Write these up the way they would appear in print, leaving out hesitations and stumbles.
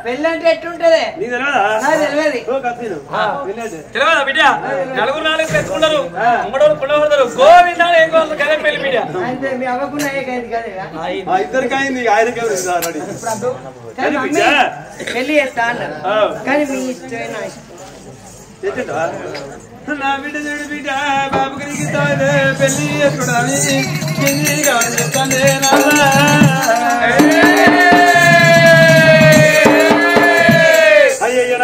పెళ్ళి అంటే ఎట్లుంటది తెలియదా బిడ్డ నలుగురు నాలుగు పెట్టుకుంటారు మూడోళ్ళు పుల్లవడతారు గోవిందాలు ఏం కావాలి కదా పెళ్లి బిడ్డ అంటే మీ అవ్వకుండా ఇద్దరికి అయింది ఆయనకే పెళ్లి చేస్తా అన్నారు కానీ మీ ఇష్టమే నా ఇష్టం నా బిడ్డ చూడు బిడ్డ బాబు కలిగి పెళ్లి చేసుకోవడానికి చెప్తాను అయ్యో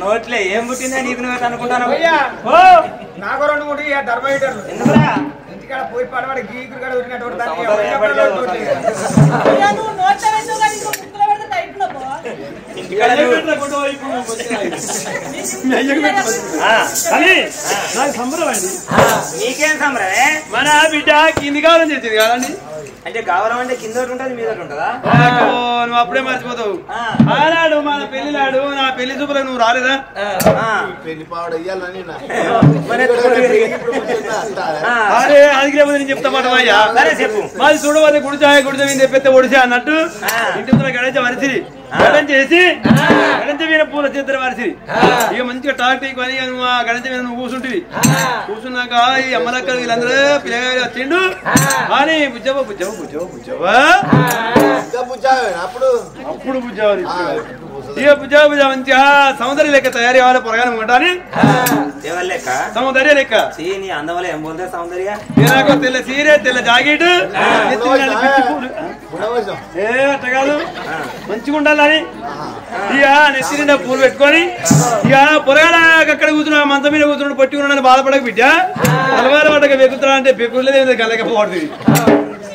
నోట్లే ఏం పుట్టిందా నీకు నువ్వు అనుకుంటాను నాకు 2-3 ధర్మమీటర్లు ఇంటికాడ పోయి పడవాడు గీకుడు కాడ ఉరినటువంటి సంబరం అండి నీకేం సంబరమే మన బిడ్డ కింది కావాలని చెప్పింది కదండి అంటే గౌరవం అంటే కింద ఉంటుంది మీద ఉంటుందా నువ్వు అప్పుడే మర్చిపోతావు ఆనాడు మన పెళ్లి నాడు నా పెళ్లి చూపులకు నువ్వు రాలేదా అరే అది నేను చెప్తా మాట చెప్పు మాది చూడవద్దు గుడిచాయ గుడిచ మీద తెప్పితే ఒడిచా అన్నట్టు ఇంటి ముందు గడించ వరిసిరి గడించేసి గడించ మీద పూల చేద్దరు వరిసిరి ఇక మంచిగా టాక్ టీ కొని నువ్వు ఆ గడించ మీద నువ్వు కూర్చుంటివి కూర్చున్నాక ఈ అమ్మలక్కలు వీళ్ళందరూ పిల్లగా వచ్చిండు అని బుజ్జవ బుజ్జవ బుజ్జవ బుజ్జవా అప్పుడు బుజ్జావని ఇక బుజ్జా బుజ్జా మంచిగా సౌందర్య లెక్క తయారీ అవ్వాలి పొరగానే ఉంటాని సౌందర్య లెక్క అందవల్ల ఏం పోతే సౌందర్య నాకు తెల్ల సీరే తెల్ల జాకెట్ అట్ట కాదు మంచిగా ఉండాలని ఇక నెత్తి నిండా పూలు పెట్టుకొని ఇక పొరగాల అక్కడ కూర్చున్నా మంచం మీద కూర్చున్నాడు పట్టుకున్నాడని బాధపడక బిడ్డ అలవారు పడక పెక్కుతున్నా అంటే పెక్కులేదు కలకపోతుంది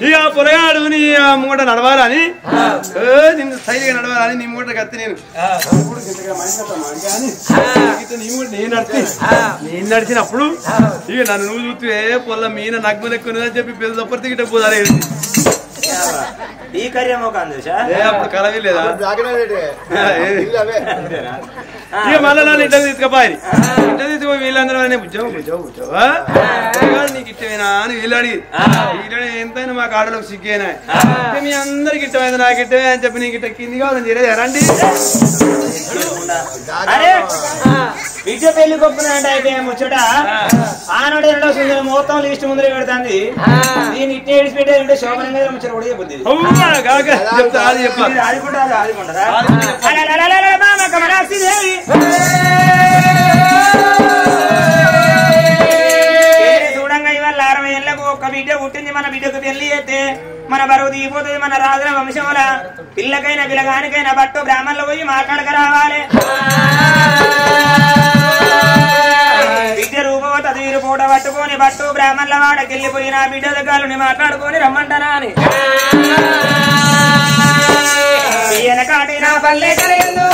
ఇక పొరగాడు నీ ముంగట నడవాలని నిన్ను సైడ్గా నడవాలని నీ ముంగట కత్తి నేను నేను నడిచినప్పుడు ఇక నన్ను నువ్వు చూస్తే పొల్ల మీన నగ్గు లెక్కున్నదని చెప్పి పెద్ద తప్పటి గిట్ట పోదారే ఈ కార్యమో కాదు అప్పుడు కలవి లేదా ఇక మళ్ళీ నన్ను ఇంటకు తీసుకుపోయి ఇంట తీసుకుపోయి వీళ్ళందరూ బుజ్జవు బుజ్జవు బుజ్జవా నీకు ఇష్టమేనా అని వీళ్ళు అడిగి వీళ్ళు ఎంతైనా మాకు ఆడలోకి సిగ్గేనా మీ అందరికి ఇష్టమైంది నాకు ఇష్టమే అని చెప్పి నీకు ఇట్ట కింది కావాలని చేయలేదు రండి విద్య పెళ్లి గొప్పనంటే అయితే ముచ్చట ఆనాడు రెండో సుందరం మొత్తం లిస్ట్ ముందర పెడుతుంది దీన్ని ఇట్టే ఏడిచిపెట్టే ఉంటే శోభనంగా ముచ్చట కూడా చెప్తుంది చూడంగా ఇవాళ 60 ఏళ్లకు ఒక్క బిడ్డ పుట్టింది మన బిడ్డకు పెళ్లి చేస్తే మన బరువు దిగిపోతుంది మన రాజుల వంశముల పిల్లకైనా పిల్లగానికైనా బట్టు బ్రాహ్మణులు పోయి మాట్లాడక రావాలి బిడ్డ రూపవత తీరు పూట పట్టుకొని బట్టు బ్రాహ్మణుల వాడకెళ్ళిపోయిన బిడ్డ దగ్గరని మాట్లాడుకొని రమ్మంటానా అని కాటి నా పల్లె కలిగిందు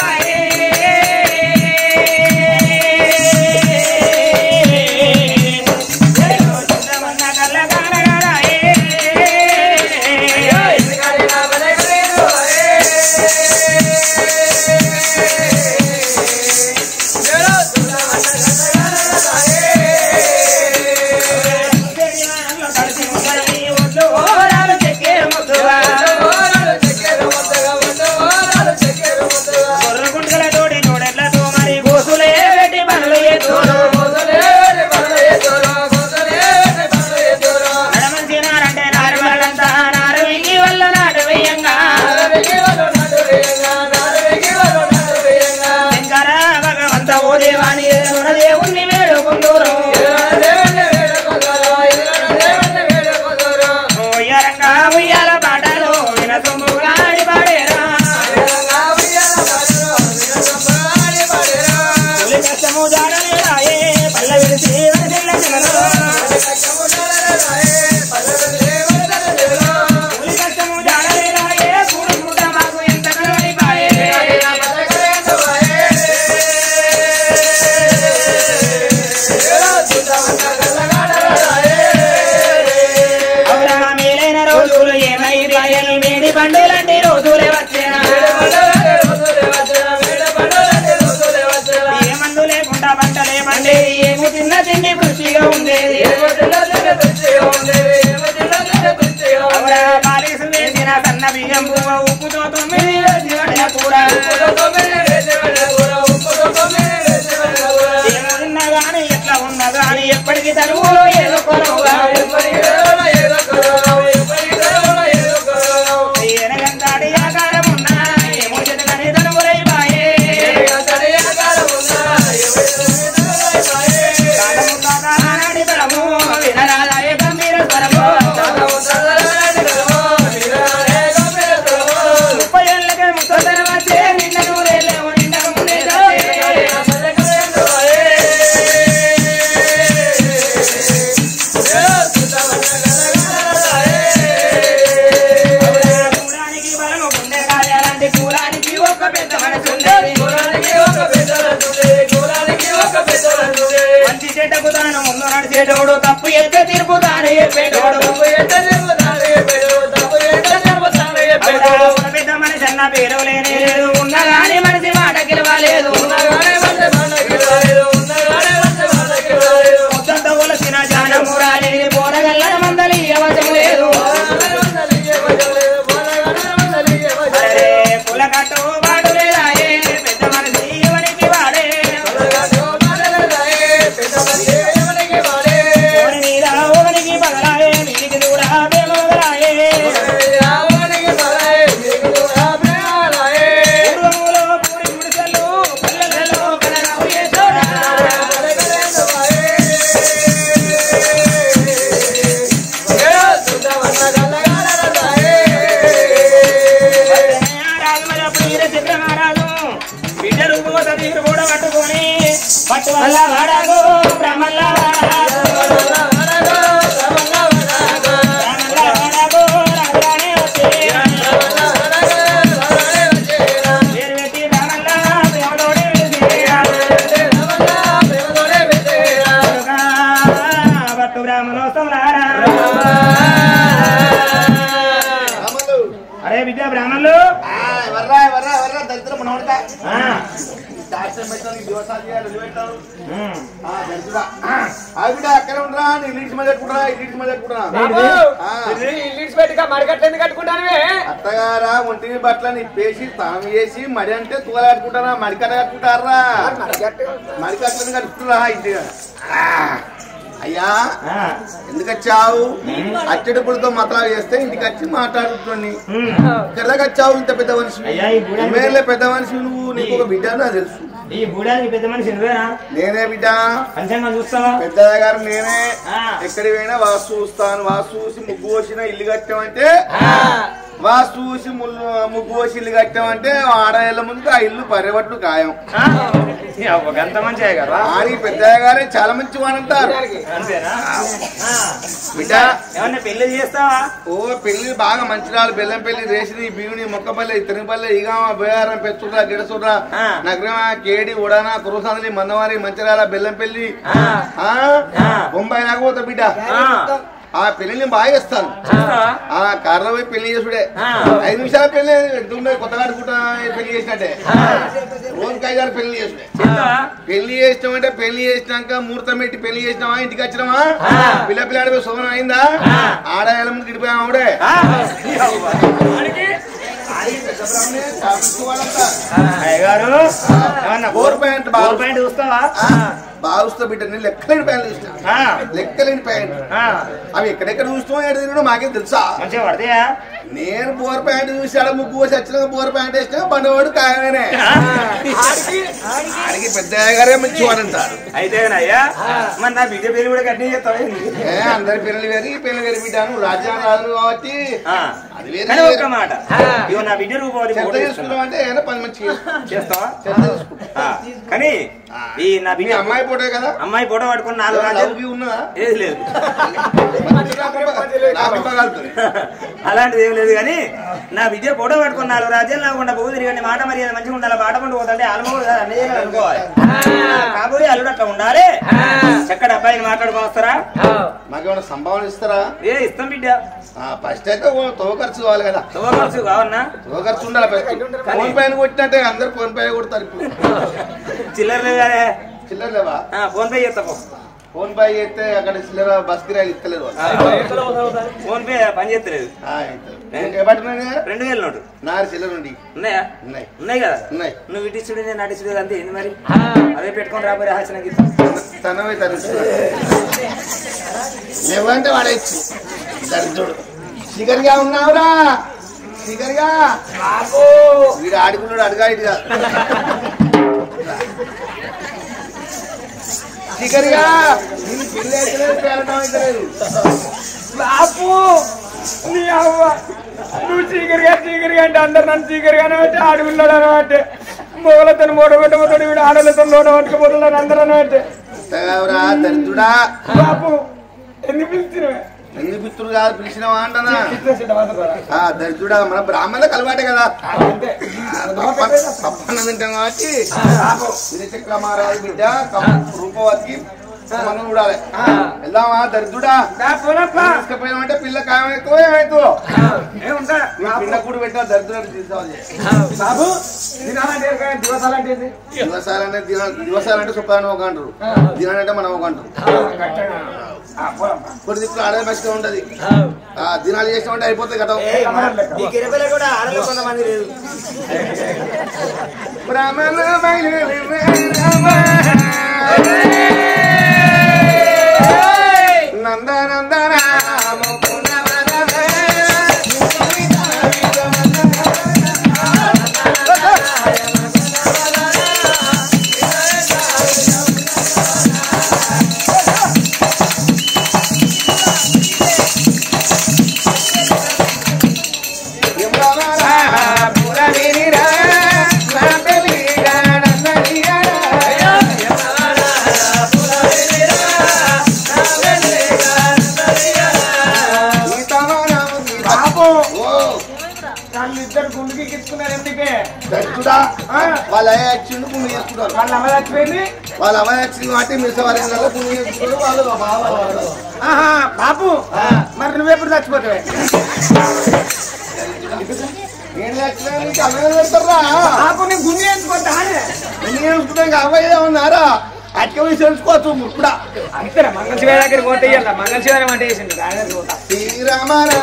మేడి పండుగలంటే రోజులే వచ్చేనా ఏ మందు లేకుండా పంటలే పండే ఏమి తిన్న తిండి కృషిగా ఉండేది పాలిసు వేసిన సన్న బియ్యం పువ్వు ఉప్పుతో 9 వేసి వండిన కూర ఏమున్నా గాని ఎట్లా ఉన్నా గాని ఎప్పటికీ తరువులో ఏదో కొరవుగా ఏనగంతాడి ఆకారం ఉన్నా ఏమో చెట్టుగానే తనువులై బాయే నాడి బలము వినరాదాయ గంభీర స్వరము 30 ఏళ్ళకే ముసలి వచ్చే నిన్న నూరేళ్ళేమో నిన్నకు ముందే కూడానికి బలము గుండె కాయాలంటే కూడానికి ఒక పెద్ద మనసు ఉండేది మంచి చెడ్డకు తాను ముందు నడిచేటోడు తప్పు ఎత్తే తీర్పుతాను చెప్పేటోడు పెద్ద మనిషి అన్న పేరు లేనే లేదు ఉన్నగాని మనిషి మాట గెలవలేదు మొత్తంత కొలసిన జానము రాలేని పోరగల్ల మందలి అవసరం లేదు పులకట్టు వాడు లేదాయే పెద్ద మనిషి ఎవరికి వాడే ఓడి మీద ఓనికి పగలాయే నీకు కూడా బేమగలాయే పూర్వములో పూరి గుడిసెలు పల్లెలలో కలరావు ఏసోడా బిడ్డ రూపంతో తీరు కూడా పట్టుకొని పట్టు వల్ల వాడాకు బ్రహ్మల్లా వాడాకు రాగానే వచ్చే పేరు పెట్టి బ్రహ్మల్లా దేవుడోడే పట్టు బ్రాహ్మణోత్సవారా అరే బిడ్డ బ్రాహ్మణులు అక్కడ ఉండరా ఇల్లు కట్టుకుంటాను అత్తగారా ఒంటిని బట్టలని ఇప్పేసి తాను వేసి మడి అంటే తుగలు కట్టుకుంటారా మడికట్ట కట్టుకుంటారా మడికట్లని కట్టుకుంటారా ఇంటిగా అయ్యా ఎందుకు వచ్చావు అచ్చడిపుడితో మాత్రం చేస్తే ఇంటికి వచ్చి మాట్లాడుతుంది ఇక్కడ దాకా వచ్చావు ఇంత పెద్ద మనిషి ఎమ్మెల్యే పెద్ద మనిషి నువ్వు నీకు ఒక బిడ్డ నాకు తెలుసు ఈ బూడానికి పెద్ద మనిషి నేనే బిడ్డ పంచంగా చూస్తావా పెద్దయ్య గారు నేనే ఎక్కడికి పోయినా వాస్తు చూస్తాను వాస్తు చూసి ముగ్గు పోసిన ఇల్లు కట్టామంటే వాస్తు చూసి ముగ్గు పోసి ఇల్లు కట్టామంటే ఆడేళ్ల ముందు ఆ ఇల్లు పరివట్లు ఖాయం అంత మంచిగా కదా ఆడి పెద్దయ్య గారే చాలా మంచి వాడంటారు బిడ్డ ఏమన్నా పెళ్లి చేస్తావా ఓ పెళ్లి బాగా మంచిరాలు బెల్లం పెళ్లి రేసిని బియ్యుని మొక్కపల్లి తిరుగుపల్లి ఇక బేహారం పెచ్చుడ్రా గిడసుడ్రా నగరమా కేడి ఉడానా కురుసాంద్రి మన్నవారి మంచిరాల బెల్లం పెళ్లి బొంబాయి నాకు పోతా బిడ్డ ఆ పెళ్లిని బాగా చేస్తాను ఆ కార్లో పోయి పెళ్లి చేసుడే 5 నిమిషాల పెళ్లి ఎంత కొత్త కట్టుకుంటా పెళ్లి చేసినట్టే రోజుకి 5 6 పెళ్లి చేసుడే పెళ్లి చేసినామంటే పెళ్లి చేసినాక ముహూర్తం పెట్టి పెళ్లి చేసినావా ఇంటికి వచ్చినావా పిల్లపిల్లాడిపోయి శోభనం అయిందా ఆడేళ్ళ ముందు గిడిపోయాం ఆవిడే ప్యాంట్ చూస్తావా బాగా చూస్తా బిడ్డ నేను లెక్కలేని ప్యాంట్ చూస్తా లెక్కలేని ప్యాంట్ అవి ఎక్కడెక్కడ చూస్తాం ఎక్కడ తినడం మాకేం తెలుసా మంచిగా పడతాయా నేను బోర్ ప్యాంట్ చూసి ఆడ ముగ్గు పోసి వచ్చిన బోర్ ప్యాంట్ వేసినా బండవాడు కాయనే ఆడికి పెద్దయ్య గారే మంచి వాడు అంటారు అయితే అయ్యా మరి నా బిడ్డ పేరు కూడా కట్టిన చెప్తావా అందరి పిల్లలు వేరు ఈ పిల్లలు వేరు బిడ్డ నువ్వు రాజ్యాంగం రాదు కాబట్టి అది వేరే ఒక మాట ఇవ్వ నా బిడ్డ రూపాయి చేసుకున్నావు అంటే ఏదైనా పని మంచి చేస్తావా కానీ ఈ నా బిడ్డ అమ్మాయి ఫోటో కదా, అమ్మాయి ఫోటో పట్టుకుని 4 రాజ్యాలు ఉన్నదా? ఏది లేదు అలాంటిది ఏం లేదు కానీ నా బిడ్డ ఫోటో పట్టుకుని 4 రాజ్యాలు నాకుండా పోగు తిరిగండి మాట మరి మంచిగా ఉండాలి. బాట పండు పోతుంటే ఆల్మోస్ట్ అన్నీ అనుకోవాలి. కాబోయే అల్లుడు అట్లా ఉండాలి. చక్కటి అబ్బాయిని మాట్లాడుకొని వస్తారా? మాకేమైనా సంభావన ఇస్తారా? ఏ ఇస్తాం బిడ్డ. ఫస్ట్ అయితే తో ఖర్చు కావాలి కదా. తో ఖర్చు కావన్నా? తో ఖర్చు ఉండాలి. ఫోన్ పైన కొట్టినట్టే అందరు ఫోన్ పే కొడతారు. ఇప్పుడు చిల్లర లేదు కదా? చిల్లర లేవా? ఫోన్ పే చేస్తా. ఫోన్ పే చేస్తే అక్కడ చిల్లర బస్ కిరాయిలు ఇస్తలేదు. ఫోన్ పే పని చేస్తలేదు. 2000 నోటు నా చిల్లర ఉండి ఉన్నాయా? ఉన్నాయి కదా. ఉన్నాయి. నువ్వు ఇటిచుడు నేను నటిచుడు అంతే ఏంది మరి? అదే పెట్టుకొని రాబోయే హాసనకి తనవే లేవంటే వాడేచ్చు దరిద్రుడు. సిగర్గా ఉన్నావురా సిగర్గా వీడు ఆడుకున్నాడు. అడుగా ఇటుగా సిగర్గా పెళ్లి అయితే పేరటం అయితే లేదు. బాపు నీ అవ్వ నువ్వు చీకరిగా అంటే అందరు నన్ను చీకరిగానే అంటే అడుగున్నాడు అనమాట. మొగలతో మూట పెట్టబోతాడు, వీడు ఆడలతో లోట పట్టుకుపోతున్నాడు అందరూ అనమాట. దరిద్రుడా బాపు ఎన్ని పిలిచినవే? ఎన్ని పిత్రులు కాదు పిలిచినవా అంటనా? దరిద్రుడా మన బ్రాహ్మణులకు అలవాటే కదా. పప్పన్న తింటాం కాబట్టి విరచక్రమారాజు బిడ్డ రూపవతికి మనం చూడాలి. వెళ్దామా దరిద్రుడా? తీసుకుపోయినామంటే పిల్ల కాయమవుతావో ఏమవుతావో పిల్ల కూడా పెట్టా దరిద్రుడు తీసుకోవాలి. దివసాలంటే శుక్రాన్ని ఒక అంటారు, దినాలంటే మనం ఒక అంటారు. కొన్ని దిక్కులు ఆడే మంచిగా ఉంటది. దినాలు చేసినామంటే అయిపోతాయి కదా. కొంతమంది లేదు. నందనందన ఇద్దరు గుండుకి ఎక్కించుకున్నారు. ఎందుకే వాళ్ళ యాక్షన్ పుణ్య చేసుకుంటారు. వాళ్ళు అమ్మ చచ్చిపోయింది. వాళ్ళ అమ్మ యాక్షన్ కాబట్టి మిస్ వరంగల్ పుణ్య చేసుకుంటారు. వాళ్ళు బాపు మరి నువ్వెప్పుడు చచ్చిపోతావే? నేను యాక్సిడెంట్ అమ్మాయి పెడతారా? బాపు నేను గుండె వేసుకుంటా అమ్మాయి ఉన్నారా? అట్కే తెలుసుకోవచ్చు ముక్కుడా. అంతేనా? మంగళశివ దగ్గర పోతే మంగళశివారం అంటే వేసింది. శ్రీరామరా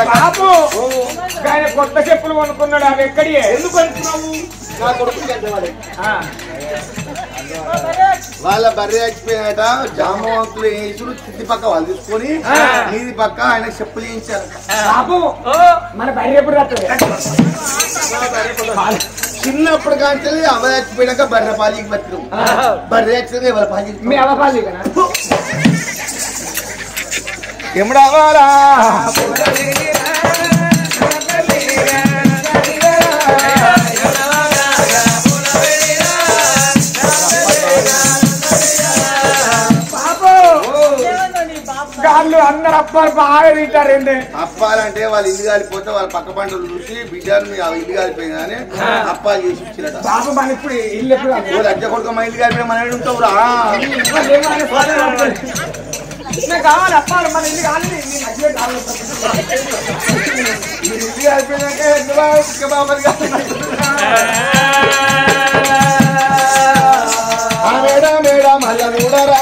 బాపు ఆయన కొత్త చెప్పులు కొనుక్కున్నాడు. అవి ఎక్కడి? ఎందుకు కొనుక్కున్నావు? నా కొడుకు వాళ్ళ బర్రె చచ్చిపోయినట. జామవంతులు వేసుడు చుట్టి పక్క వాళ్ళు తీసుకొని నీది పక్క ఆయన చెప్పులు వేయించారు. బాబు మన బర్రె ఎప్పుడు వస్తుంది? చిన్నప్పుడు కానీ అవ చచ్చిపోయినాక బర్రె పాలికి బతికాం. బర్రె చచ్చిపోయిన ఎవరి పాలి? మీ అవ పాలి కదా. ఎముడవారా వాళ్ళు అందరు అప్పాలు బాగా తింటారండి. అప్పాలంటే వాళ్ళు ఇల్లు కాలిపోతే వాళ్ళ పక్క పంటలు చూసి బిడ్డలు ఇల్లు కాలిపోయిందని అప్పాలు చేసి ఇచ్చినట. బాబు మన ఇప్పుడు ఇల్లు ఎప్పుడు అజ్జ కొడుకు మా ఇల్లు కాలిపోయిన మన ఉంటావురా. కావాలి అప్పాలు మన ఇల్లు కావాలి. ఇల్లు కాలిపోయినాక మేడా మేడా మళ్ళా చూడరా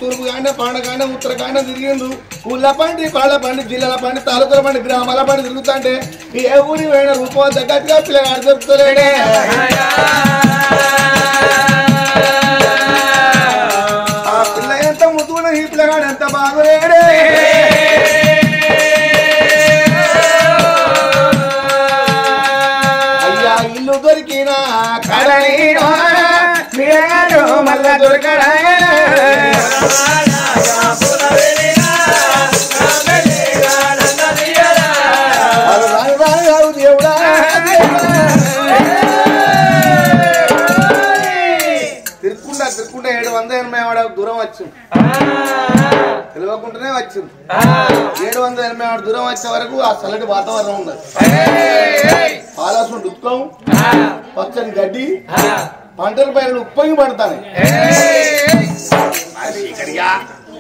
తూర్పు కాండ పాండకాండ ఉత్తరకాండ తిరిగిండ్రు. ఊళ్ళ పండి పాళ్ళ పండి జిల్లాల పండి తాలూకుల పండి గ్రామాల పండి తిరుగుతుంటే ఏ ఊరి పోయిన రూపం తగ్గట్టుగా పిల్లగాడు దొరుకుతలేడే. ఆ పిల్ల ఎంత ముద్దున ఈ పిల్లగాడు ఎంత బాగా దొరికినా కడలీనో మళ్ళా దొరకడా దేవుడా తిరుక్కుంటా 780 దూరం వచ్చింది తెలియకుండానే వచ్చింది 780 దూరం వచ్చే వరకు ఆ చల్లటి వాతావరణం ఉన్నది పాలాసు దుఃఖం పచ్చని గడ్డి పంటల పైన ఉప్పొంగి పడతాయి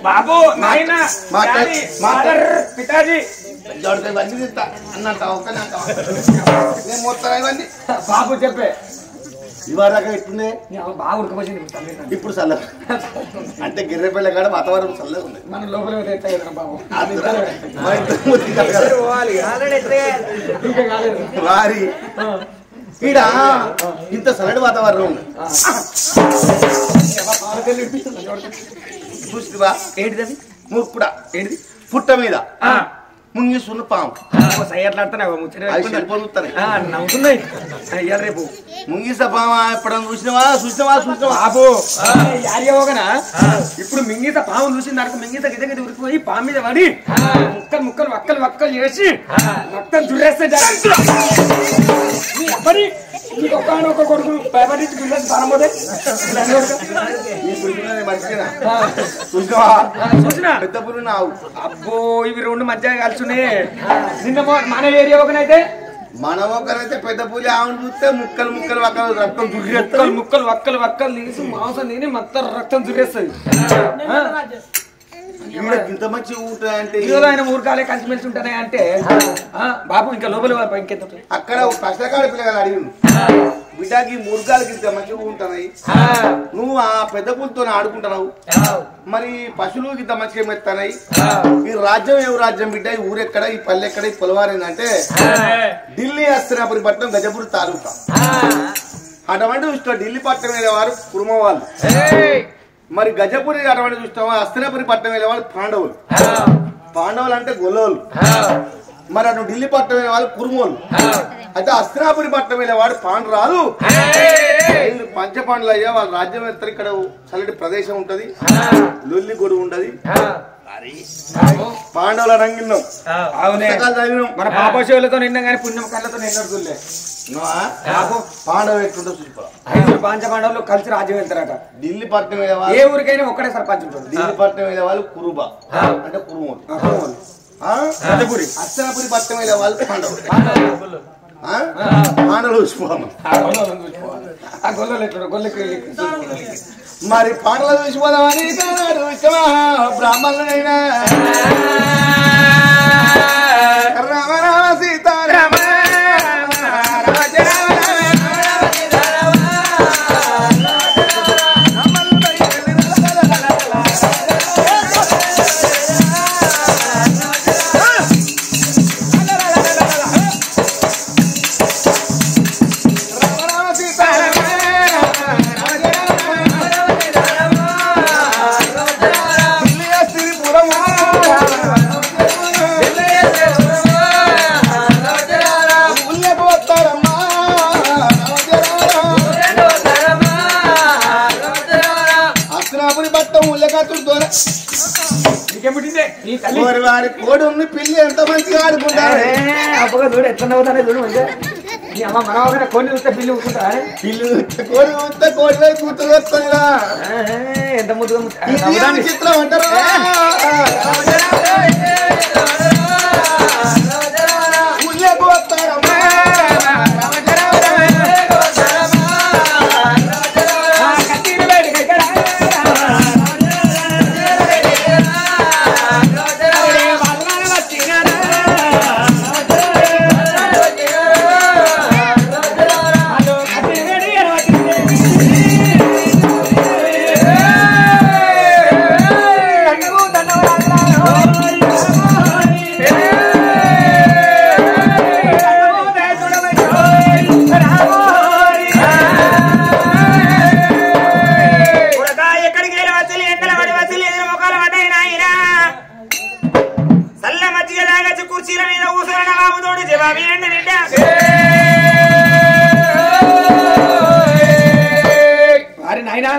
బాబు నాయన పితాజీ ఇవన్నీ తింటా అన్నంట నేను మొత్తం ఇవన్నీ బాబు చెప్పే ఇవాళ ఎట్లుండే బాగా ఉడకపోయింది ఇప్పుడు చల్ల అంటే గిర్రెపల్లి కాడ వాతావరణం చల్లగా ఉంది మన లోపల బాబు వారి ఈడ ఇంత చల్లటి వాతావరణం ఉంది చూసివా ఏంటిది మూర్పుడా ఏంటిది పుట్ట మీద ముంగిసున్న పాము నవ్వుతున్నాయి రేపు ముంగిస పాము ఎప్పుడన్నా చూసినవా బాబు ఇప్పుడు మింగిత పాము చూసిన దానికి మింగిత గిజ ఉరికిపోయి పాము మీద పడి ముక్కలు వక్కలు చేసి మొత్తం దురేస్తే ఒక కొడుకు భయపడించి పిల్లలు పరమోదే పెద్ద పురు నావు అబ్బో ఇవి రెండు మధ్య కలిసినే నిన్న మన ఏరియా ఒకనైతే పెద్ద పూలి ఆవును చూస్తే ముక్కలు వక్కలు రక్తం ముక్కలు వక్కలు తీసి మాంసం తిని మొత్తం రక్తం దురేస్తుంది ఇంత మంచి ఉంటాయంటే ఆయన ఊరకాలే కలిసిమెలిసి ఉంటాయి అంటే బాబు ఇంకా లోపల ఇంకెంత అక్కడ కష్టకాడ పిల్లలు అడిగింది బిడ్డకి మురుగాలకి ఇంత మంచిగా ఉంటున్నాయి నువ్వు ఆ పెద్ద పూలతో ఆడుకుంటున్నావు మరి పశువులు ఇంత మంచిగా మెత్తాయి ఈ రాజ్యం ఏ రాజ్యం బిడ్డ ఈ ఊరెక్కడ ఈ పల్లె ఎక్కడ ఈ పొలవారేందంటే ఢిల్లీ హస్తినాపురి పట్టణం గజపూర్ తాలూకా అటువంటి చూస్తే ఢిల్లీ పట్టణం వెళ్ళే వారు కుర్మ వాళ్ళు మరి గజపురి అటువంటి చూస్తావా హస్తినాపురి పట్టణం వెళ్ళే వాళ్ళు పాండవులు అంటే గొల్లోలు మరి అటు ఢిల్లీ పట్టణం వెళ్ళే వాళ్ళు కుర్మోలు అయితే హస్తినాపురి పట్టణం వెళ్ళే వాడు పాండురాలు పంచపాండులు అయ్యా వాళ్ళ రాజ్యం ఎత్తారు ఇక్కడ చల్లటి ప్రదేశం ఉంటది లొల్లి గొడుగు ఉంటది పాండవుల రంగిన్నాం మన పాపశివులతో నిన్న కానీ పుణ్యం కళ్ళతో నిన్నడు చూడలే పాండవ ఎట్లుంటో చూసుకో పాండవులు కలిసి రాజ్యం వెళ్తారట ఢిల్లీ పట్టణం వెళ్ళే వాళ్ళు ఏ ఊరికైనా ఒక్కడే సర్పంచ్ ఉంటాడు ఢిల్లీ పట్టణం వెళ్ళే వాళ్ళు కురుబా అంటే కురుమోలు హస్తినాపురి పట్టణం వెళ్ళే వాళ్ళు పాండవులు మరి పాటలు చూసిపోదామని బ్రాహ్మణులైనా రామ రామ సీతారామ వారి కోడి ఉంది పిల్లి ఎంత మంచిగా ఆడుకుంటారు అబ్బగా చూడు ఎట్లా నవ్వుతానే చూడు మంచిగా మన కొన్ని చూస్తే పిల్లి ఊరుకుంటా పిల్లి కోడి చూస్తే కోడి వైపు కూతురు వస్తుందా ఎంత ముద్దుగా చిత్రం అంటారు ఉల్లేకు వస్తారమ్మా నాయనా